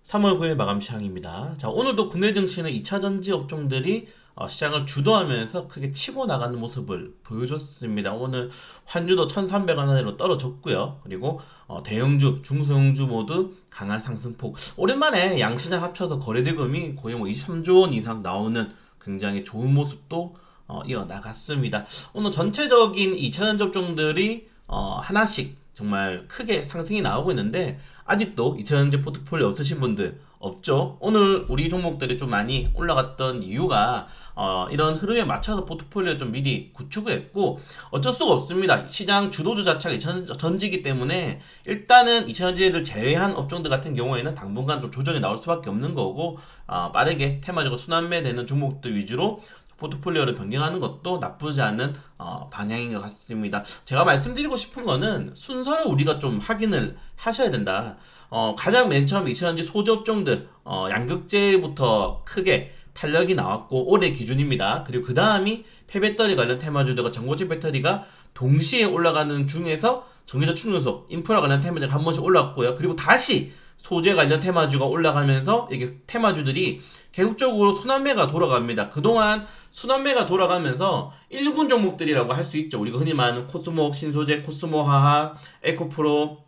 3월 9일 마감 시황입니다. 자, 오늘도 국내 증시는 2차 전지 업종들이 시장을 주도하면서 크게 치고 나가는 모습을 보여줬습니다. 오늘 환율도 1,300원 안으로 떨어졌고요. 그리고 대형주, 중소형주 모두 강한 상승폭. 오랜만에 양시장 합쳐서 거래대금이 거의 뭐 23조 원 이상 나오는 굉장히 좋은 모습도 이어나갔습니다. 오늘 전체적인 2차 전지 업종들이 하나씩 정말 크게 상승이 나오고 있는데 아직도 2차전지 포트폴리오 없으신 분들 없죠? 오늘 우리 종목들이 좀 많이 올라갔던 이유가 이런 흐름에 맞춰서 포트폴리오 좀 미리 구축을 했고 어쩔 수가 없습니다. 시장 주도주 자체가 2차전지이기 때문에 일단은 2차전지를 제외한 업종들 같은 경우에는 당분간 좀 조정이 나올 수밖에 없는 거고 빠르게 테마적으로 순환매되는 종목들 위주로 포트폴리오를 변경하는 것도 나쁘지 않은 방향인 것 같습니다. 제가 말씀드리고 싶은 거는 순서를 우리가 좀 확인을 하셔야 된다. 가장 맨 처음 2차전지 소재 업종들 양극재부터 크게 탄력이 나왔고 올해 기준입니다. 그리고 그 다음이 폐배터리 관련 테마주들과 전고체 배터리가 동시에 올라가는 중에서 전기적 충전소, 인프라 관련 테마주가 한 번씩 올랐고요. 그리고 다시 소재 관련 테마주가 올라가면서 이게 테마주들이 계속적으로 순환매가 돌아갑니다. 그동안 순환매가 돌아가면서 1군 종목들이라고 할 수 있죠. 우리가 흔히 말하는 코스모, 신소재, 코스모 화학, 에코프로,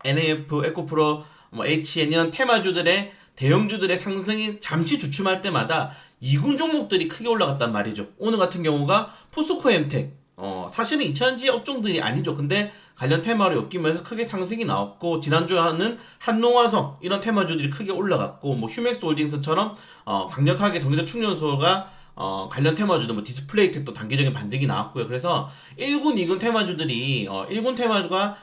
NAF, 에코프로, HN 이런 테마주들의 대형주들의 상승이 잠시 주춤할 때마다 2군 종목들이 크게 올라갔단 말이죠. 오늘 같은 경우가 포스코 엠텍 사실은 2차전지 업종들이 아니죠. 근데 관련 테마로 엮이면서 크게 상승이 나왔고 지난주에는 한농화성 이런 테마주들이 크게 올라갔고 뭐 휴맥스 홀딩스처럼 강력하게 전기적 충전소가 관련 테마주들 뭐 디스플레이 텍도 단기적인 반등이 나왔고요. 그래서 1군, 2군 테마주들이 1군 테마주가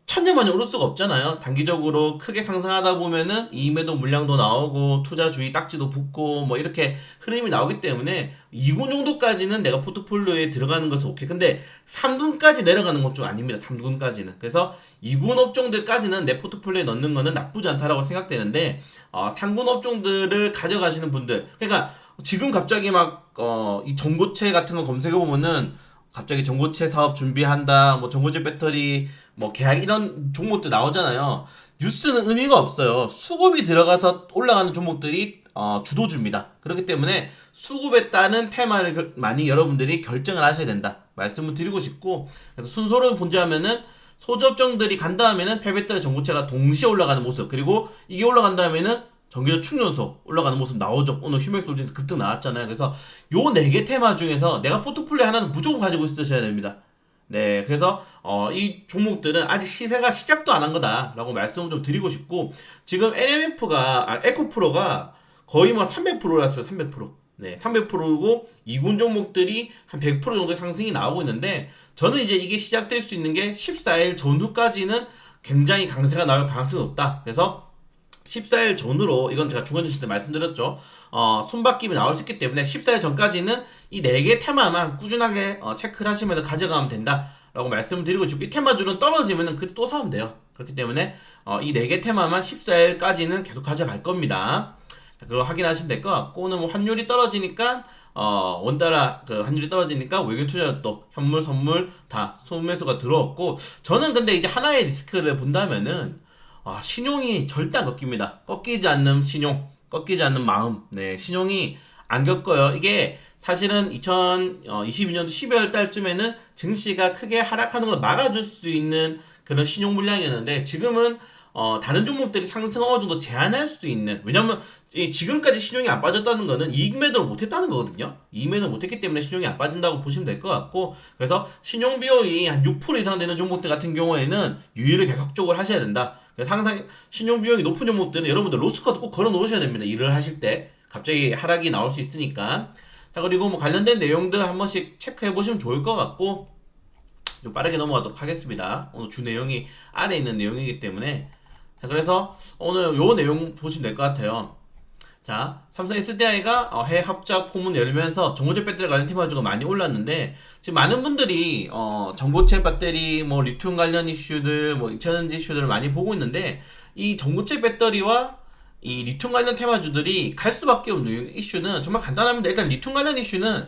천년만년 오를 수가 없잖아요. 단기적으로 크게 상승하다 보면은 이임에도 물량도 나오고 투자주의 딱지도 붙고 뭐 이렇게 흐름이 나오기 때문에 2군 정도까지는 내가 포트폴리오에 들어가는 것은 오케이. 근데 3군까지 내려가는 건 좀 아닙니다. 3군까지는. 그래서 2군 업종들까지는 내 포트폴리오에 넣는 거는 나쁘지 않다라고 생각되는데 3군 업종들을 가져가시는 분들 그러니까 지금 갑자기 막 이 전고체 같은 거 검색해 보면은 갑자기 전고체 사업 준비한다, 뭐 전고체 배터리, 뭐 계약 이런 종목들 나오잖아요. 뉴스는 의미가 없어요. 수급이 들어가서 올라가는 종목들이 주도주입니다. 그렇기 때문에 수급에 따른 테마를 많이 여러분들이 결정을 하셔야 된다. 말씀을 드리고 싶고 그래서 순서를 본다면은 소저업종들이 간 다음에는 폐배터리 전고체가 동시에 올라가는 모습 그리고 이게 올라간 다음에는 전기적 충전소 올라가는 모습 나오죠. 오늘 휴맥스 홀딩스 급등 나왔잖아요. 그래서 요 4개 테마 중에서 내가 포트폴리오 하나는 무조건 가지고 있으셔야 됩니다. 네, 그래서 이 종목들은 아직 시세가 시작도 안 한 거다라고 말씀을 좀 드리고 싶고 지금 NMF가 에코프로가 거의 뭐 300%였어요. 300%. 네, 300%고 2군 종목들이 한 100% 정도의 상승이 나오고 있는데 저는 이제 이게 시작될 수 있는 게 14일 전후까지는 굉장히 강세가 나올 가능성이 높다. 그래서 14일 전후로 이건 제가 중간주식 때 말씀드렸죠. 손바뀜이 나올 수 있기 때문에 14일 전까지는 이 4개 테마만 꾸준하게 체크를 하시면서 가져가면 된다 라고 말씀을 드리고 싶고 이 테마들은 떨어지면 그때 또 사면 돼요. 그렇기 때문에 이 4개 테마만 14일까지는 계속 가져갈 겁니다. 그거 확인하시면 될 것 같고 오늘 뭐 환율이 떨어지니까 원달러 그 환율이 떨어지니까 외국인 투자도 현물 선물 다 소매수가 들어왔고 저는 근데 이제 하나의 리스크를 본다면은 신용이 절대 안 꺾입니다. 꺾이지 않는 신용, 꺾이지 않는 마음. 네, 신용이 안 겪어요. 이게 사실은 2022년도 12월 달쯤에는 증시가 크게 하락하는 걸 막아줄 수 있는 그런 신용 물량이었는데 지금은 다른 종목들이 상승 어느 정도 제한할 수 있는 왜냐면 지금까지 신용이 안 빠졌다는 거는 이익 매도를 못했다는 거거든요. 이익 매도를 못했기 때문에 신용이 안 빠진다고 보시면 될 것 같고 그래서 신용 비용이 한 6% 이상 되는 종목들 같은 경우에는 유의를 계속적으로 하셔야 된다. 그래서 항상 신용 비용이 높은 종목들은 여러분들 로스커트 꼭 걸어 놓으셔야 됩니다. 일을 하실 때 갑자기 하락이 나올 수 있으니까. 자 그리고 뭐 관련된 내용들 한 번씩 체크해 보시면 좋을 것 같고 좀 빠르게 넘어가도록 하겠습니다. 오늘 주 내용이 안에 있는 내용이기 때문에 자 그래서 오늘 요 내용 보시면 될 것 같아요. 자, 삼성 SDI가 해외 합작 포문 열면서 전고체 배터리 관련 테마주가 많이 올랐는데 지금 많은 분들이 전고체 배터리 뭐 리튬 관련 이슈들 뭐 2차전지 이슈들을 많이 보고 있는데 이 전고체 배터리와 이 리튬 관련 테마주들이 갈 수밖에 없는 이슈는 정말 간단합니다. 일단 리튬 관련 이슈는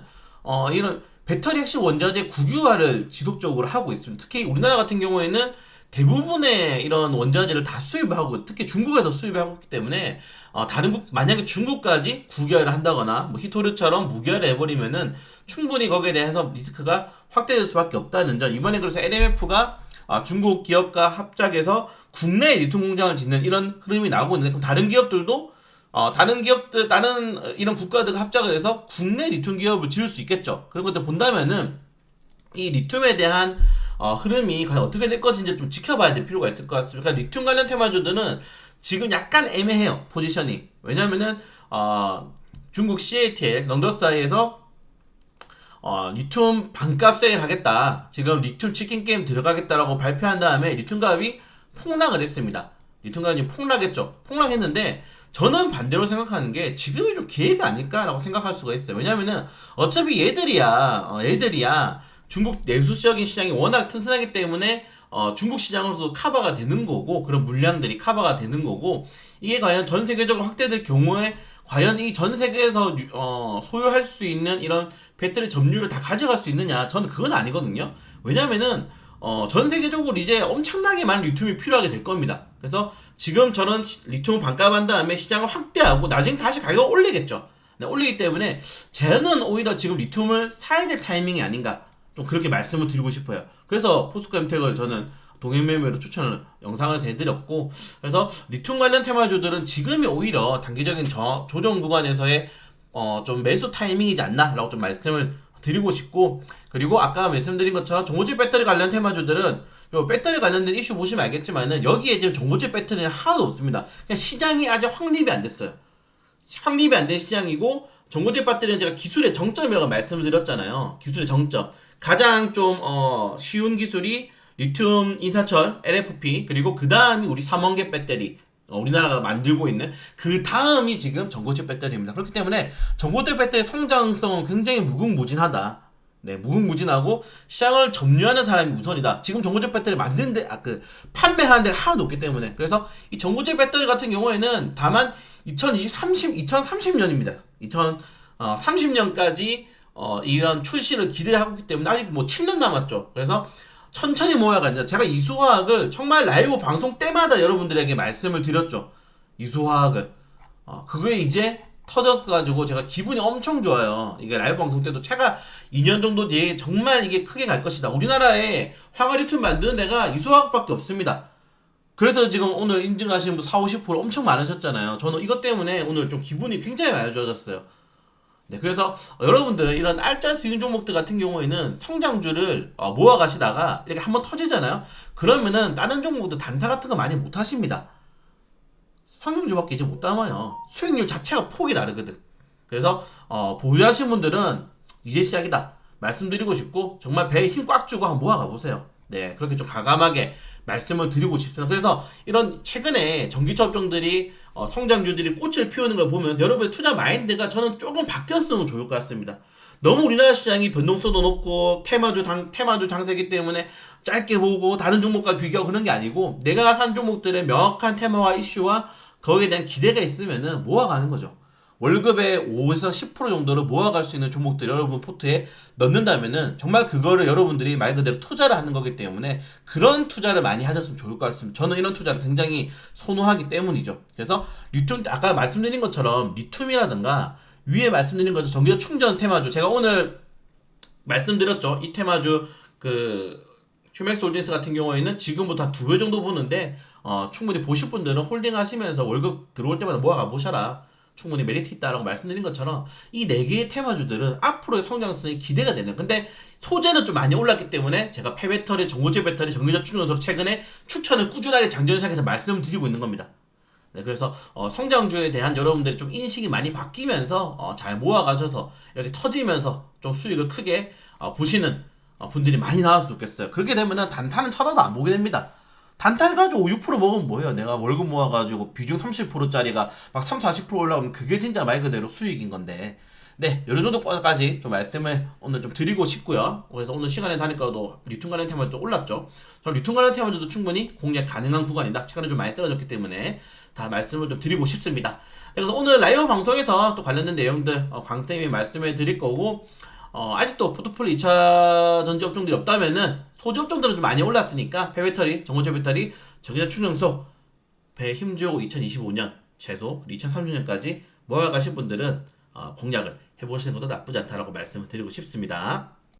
이런 배터리 핵심 원자재 국유화를 지속적으로 하고 있습니다. 특히 우리나라 같은 경우에는 대부분의 이런 원자재를 다 수입하고 특히 중국에서 수입하고 있기 때문에 다른 국 만약에 중국까지 구결을 한다거나 뭐 히토류처럼 무결을 해버리면은 충분히 거기에 대해서 리스크가 확대될 수밖에 없다는 점. 이번에 그래서 LMF가 중국 기업과 합작해서 국내 리튬 공장을 짓는 이런 흐름이 나오고 있는데, 그럼 다른 기업들도 다른 이런 국가들과 합작을 해서 국내 리튬 기업을 지을 수 있겠죠. 그런 것들 본다면은 이 리튬에 대한 흐름이 과연 어떻게 될 것인지 좀 지켜봐야 될 필요가 있을 것 같습니다. 그러니까 리튬 관련 테마주들은 지금 약간 애매해요, 포지션이. 왜냐면은 중국 CATL 런더사이에서 리튬 반값 세일 하겠다, 지금 리튬 치킨 게임 들어가겠다라고 발표한 다음에 리튬 값이 폭락을 했습니다. 리튬 값이 폭락했죠. 폭락했는데 저는 반대로 생각하는 게 지금이 좀 기회가 아닐까라고 생각할 수가 있어요. 왜냐면은 어차피 얘들이야 중국 내수적인 시장이 워낙 튼튼하기 때문에 중국 시장으로서 커버가 되는 거고, 그런 물량들이 커버가 되는 거고, 이게 과연 전 세계적으로 확대될 경우에 과연 이 전 세계에서 소유할 수 있는 이런 배터리 점유율을 다 가져갈 수 있느냐? 저는 그건 아니거든요. 왜냐면은 전 세계적으로 이제 엄청나게 많은 리튬이 필요하게 될 겁니다. 그래서 지금 저는 리튬을 반값한 다음에 시장을 확대하고 나중에 다시 가격을 올리겠죠. 네, 올리기 때문에 저는 오히려 지금 리튬을 사야 될 타이밍이 아닌가, 좀 그렇게 말씀을 드리고 싶어요. 그래서 포스코엠텍을 저는 동행매매로 추천을 영상에서 해드렸고, 그래서 리튬 관련 테마주들은 지금이 오히려 단기적인 조정 구간에서의 좀 매수 타이밍이지 않나 라고 좀 말씀을 드리고 싶고, 그리고 아까 말씀드린 것처럼 전고체 배터리 관련 테마주들은 요 배터리 관련된 이슈 보시면 알겠지만은 여기에 지금 전고체 배터리는 하나도 없습니다. 그냥 시장이 아직 확립이 안 됐어요. 확립이 안 된 시장이고, 전고체 배터리는 제가 기술의 정점이라고 말씀을 드렸잖아요. 기술의 정점. 가장 좀 쉬운 기술이 리튬 인사철 LFP, 그리고 그 다음이 우리 삼원계 배터리, 우리나라가 만들고 있는 그 다음이 지금 전고체 배터리입니다. 그렇기 때문에 전고체 배터리 성장성은 굉장히 무궁무진하다. 네, 무궁무진하고 시장을 점유하는 사람이 우선이다. 지금 전고체 배터리 만드는데 판매하는 데가 하나도 없기 때문에. 그래서 이 전고체 배터리 같은 경우에는 다만 2030년입니다. 2030년까지 이런 출시를 기대를 하고 있기 때문에 아직 뭐 7년 남았죠. 그래서 천천히 모아가지고, 제가 이수화학을 정말 라이브 방송 때마다 여러분들에게 말씀을 드렸죠. 이수화학을 그게 이제 터져가지고 제가 기분이 엄청 좋아요. 이게 라이브 방송 때도 제가 2년 정도 뒤에 정말 이게 크게 갈 것이다. 우리나라에 황화리튬 만드는 데가 이수화학밖에 없습니다. 그래서 지금 오늘 인증하시는 분 40, 50% 엄청 많으셨잖아요. 저는 이것 때문에 오늘 좀 기분이 굉장히 많이 좋아졌어요. 네, 그래서 여러분들 이런 알짜 수익 종목들 같은 경우에는 성장주를 모아가시다가 이렇게 한번 터지잖아요. 그러면은 다른 종목도 단타 같은 거 많이 못 하십니다. 성장주밖에 이제 못 담아요. 수익률 자체가 폭이 다르거든. 그래서 보유하신 분들은 이제 시작이다 말씀드리고 싶고, 정말 배에 힘 꽉 주고 한번 모아가 보세요. 네, 그렇게 좀 과감하게 말씀을 드리고 싶습니다. 그래서 이런 최근에 전기차 업종들이 성장주들이 꽃을 피우는 걸 보면 여러분의 투자 마인드가 저는 조금 바뀌었으면 좋을 것 같습니다. 너무 우리나라 시장이 변동성도 높고 테마주 장세기 때문에 짧게 보고 다른 종목과 비교하고 그런 게 아니고, 내가 산 종목들의 명확한 테마와 이슈와 거기에 대한 기대가 있으면은 모아가는 거죠. 월급의 5에서 10% 정도를 모아갈 수 있는 종목들 여러분 포트에 넣는다면은 정말 그거를 여러분들이 말 그대로 투자를 하는 거기 때문에 그런 투자를 많이 하셨으면 좋을 것 같습니다. 저는 이런 투자를 굉장히 선호하기 때문이죠. 그래서 리튬, 아까 말씀드린 것처럼 리튬이라든가 위에 말씀드린 것처럼 전기차 충전 테마주, 제가 오늘 말씀드렸죠. 이 테마주 휴맥스 홀딩스 같은 경우에는 지금부터 한 2배 정도 보는데 충분히 보실 분들은 홀딩 하시면서 월급 들어올 때마다 모아가 보셔라. 충분히 메리트 있다라고 말씀드린 것처럼 이 4개의 테마주들은 앞으로의 성장성이 기대가 되는, 근데 소재는 좀 많이 올랐기 때문에 제가 폐배터리, 전고체 배터리, 전기차 충전소로 최근에 추천을 꾸준하게 장전시장에서 말씀을 드리고 있는 겁니다. 네, 그래서 성장주에 대한 여러분들의 좀 인식이 많이 바뀌면서 잘 모아가셔서 이렇게 터지면서 좀 수익을 크게 보시는 분들이 많이 나왔으면 좋겠어요. 그렇게 되면은 단타는 쳐다도 안 보게 됩니다. 단타 해가지고 5, 6% 먹으면 뭐예요? 내가 월급 모아가지고 비중 30%짜리가 막 3, 40% 올라오면 그게 진짜 말 그대로 수익인 건데. 네, 요런 정도까지 좀 말씀을 오늘 좀 드리고 싶고요. 그래서 오늘 시간에 다니까도 리튬 관련 테마도 올랐죠. 저 리튬 관련 테마도 충분히 공략 가능한 구간이다. 최근에 좀 많이 떨어졌기 때문에 다 말씀을 좀 드리고 싶습니다. 그래서 오늘 라이브 방송에서 또 관련된 내용들 광쌤이 말씀해 드릴 거고, 아직도 포트폴리오 2차 전지 업종들이 없다면은 소지 업종들은 좀 많이 올랐으니까 폐배터리, 전고체 배터리, 전기장 충전소 배 힘주고 2025년 최소 2030년까지 모아가실 분들은 공략을 해보시는 것도 나쁘지 않다라고 말씀을 드리고 싶습니다.